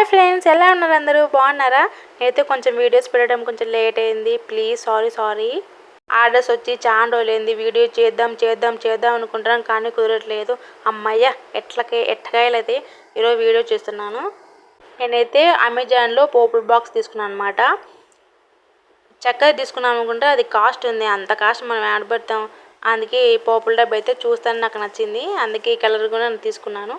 Hi friends, ఎలా ఉన్నారు? అందరూ బాగున్నారా? నేనైతే కొంచెం వీడియోస్ పెట్టడం కొంచెం లేట్ అయింది. Please sorry. ఆర్డర్స్ వచ్చి చాలా రోజులైంది. వీడియో చేద్దాం అనుకుంటున్నాను, కానీ కుదరట్లేదు. అమ్మయ్య, ఎట్టకాయలైతే ఈరోజు వీడియో చేస్తున్నాను. నేనైతే అమెజాన్లో పోపుల్ బాక్స్ తీసుకున్నాను అనమాట. చక్కగా తీసుకున్నాను అనుకుంటే అది కాస్ట్ ఉంది. అంత కాస్ట్ మనం ఆడబెడతాం. అందుకే ఈ పోపుల డబ్బా అయితే చూస్తాను, నాకు నచ్చింది. అందుకే ఈ కలర్ కూడా నేను తీసుకున్నాను.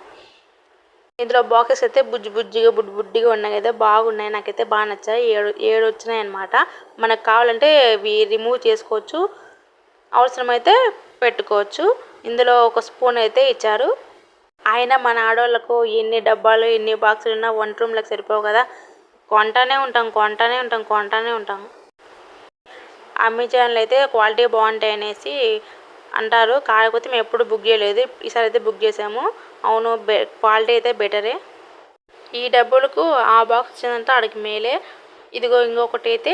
ఇందులో బాక్సెస్ అయితే బుడ్డిగా ఉన్నాయి కదా, బాగున్నాయి. నాకైతే బాగా నచ్చాయి. ఏడు వచ్చినాయి అనమాట. మనకు కావాలంటే ఇవి రిమూవ్ చేసుకోవచ్చు, అవసరమైతే పెట్టుకోవచ్చు. ఇందులో ఒక స్పూన్ అయితే ఇచ్చారు. అయినా మన ఆడవాళ్ళకు ఎన్ని డబ్బాలు ఎన్ని బాక్సులు ఉన్నా వంట రూమ్లకు సరిపోవు కదా, కొంటానే ఉంటాం. అమెజాన్లో అయితే క్వాలిటీ బాగుంటాయి అనేసి అంటారు, కాకపోతే మేము ఎప్పుడు బుక్ చేయలేదు. ఈసారి అయితే బుక్ చేసాము. అవును, క్వాలిటీ అయితే బెటరే. ఈ డబ్బులకు ఆ బాక్స్ వచ్చిందంటే అడిగి మేలే. ఇదిగో ఇంకొకటి అయితే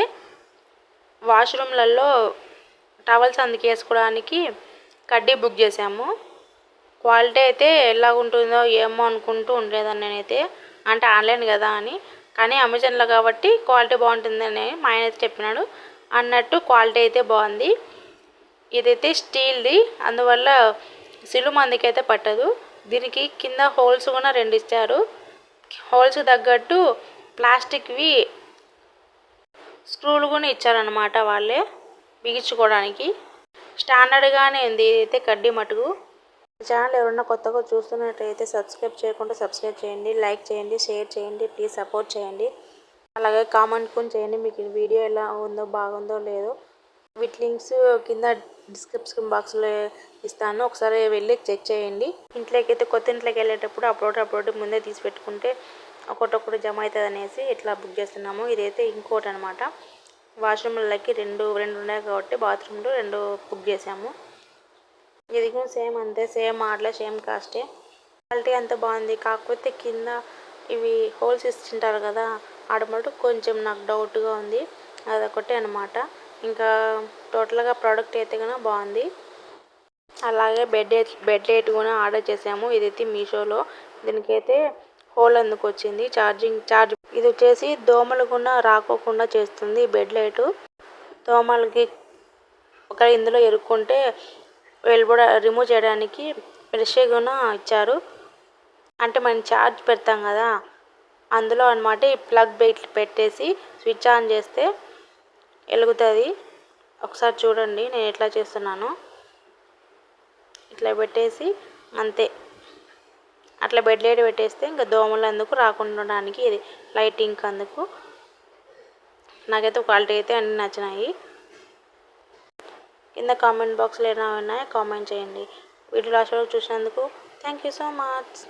వాష్రూమ్లలో టవల్స్ అందుకేసుకోవడానికి కడ్డీ బుక్ చేసాము. క్వాలిటీ అయితే ఎలా ఉంటుందో ఏమో అనుకుంటూ ఉండేదాన్ని నేనైతే, అంటే ఆన్లైన్ కదా అని. కానీ అమెజాన్లో కాబట్టి క్వాలిటీ బాగుంటుందని మా ఆయన అయితే చెప్పినాడు. అన్నట్టు క్వాలిటీ అయితే బాగుంది. ఇదైతే స్టీల్ది, అందువల్ల సిలు మందికైతే పట్టదు. దీనికి కింద హోల్స్ కూడా 2 ఇచ్చారు. హోల్స్ తగ్గట్టు ప్లాస్టిక్వి స్క్రూలు కూడా ఇచ్చారనమాట వాళ్ళే బిగించుకోవడానికి. స్టాండర్డ్గానే ఉంది ఇదైతే కడ్డీ మటుకు. ఛానల్ ఎవరన్నా కొత్తగా చూస్తున్నట్టయితే సబ్స్క్రైబ్ చేయకుండా సబ్స్క్రైబ్ చేయండి, లైక్ చేయండి, షేర్ చేయండి, ప్లీజ్ సపోర్ట్ చేయండి. అలాగే కామెంట్ కూడా చేయండి, మీకు ఈ వీడియో ఎలా ఉందో, బాగుందో లేదో. వీటి లింక్స్ కింద డిస్క్రిప్షన్ బాక్స్లో ఇస్తాను, ఒకసారి వెళ్ళి చెక్ చేయండి. కొత్త ఇంట్లోకి వెళ్ళేటప్పుడు అప్లోడ్ ముందే తీసి పెట్టుకుంటే ఒకటొకటి జమ అవుతుంది అనేసి ఇట్లా బుక్ చేస్తున్నాము. ఇదైతే ఇంకోటి అనమాట. వాష్రూమ్లకి రెండు ఉన్నాయి కాబట్టి బాత్రూమ్లు 2 బుక్ చేసాము. ఇది కూడా సేమ్ అంతే, సేమ్ మోడలే, సేమ్ కాస్టే. క్వాలిటీ అంత బాగుంది. కాకపోతే కింద ఇవి హోల్స్ ఇచ్చింటారు కదా, ఆడమటు కొంచెం నాకు డౌట్గా ఉంది. అదొకటే అనమాట. ఇంకా టోటల్గా ప్రోడక్ట్ అయితే కన్నా బాగుంది. అలాగే బెడ్ లైట్ కూడా ఆర్డర్ చేసాము. ఇదైతే మీషోలో. దీనికైతే హోల్ అందుకు వచ్చింది, ఛార్జ్. ఇది వచ్చేసి దోమలు కూడా రాకోకుండా చేస్తుంది బెడ్ లైటు. దోమలకి ఒక ఇందులో ఎరుక్కుంటే కూడా రిమూవ్ చేయడానికి బ్రష్ కూడా ఇచ్చారు. అంటే మనం ఛార్జ్ పెడతాం కదా, అందులో అనమాట ఈ ప్లగ్ పెట్టేసి స్విచ్ ఆన్ చేస్తే వెలుగుతుంది. ఒకసారి చూడండి నేను ఎట్లా చేస్తున్నాను. ఇట్లా పెట్టేసి అంతే, అట్లా బెడ్ లైట్ పెట్టేస్తే ఇంకా దోమలు అందుకు రాకుండా ఉండడానికి ఇది లైటింగ్ అందుకు. నాకైతే క్వాలిటీ అయితే అన్నీ నచ్చినాయి. కింద కామెంట్ బాక్స్లో ఏమైనా ఉన్నాయో కామెంట్ చేయండి. వీడియో లాస్ట్ వరకు చూసినందుకు థ్యాంక్ యూ సో మచ్.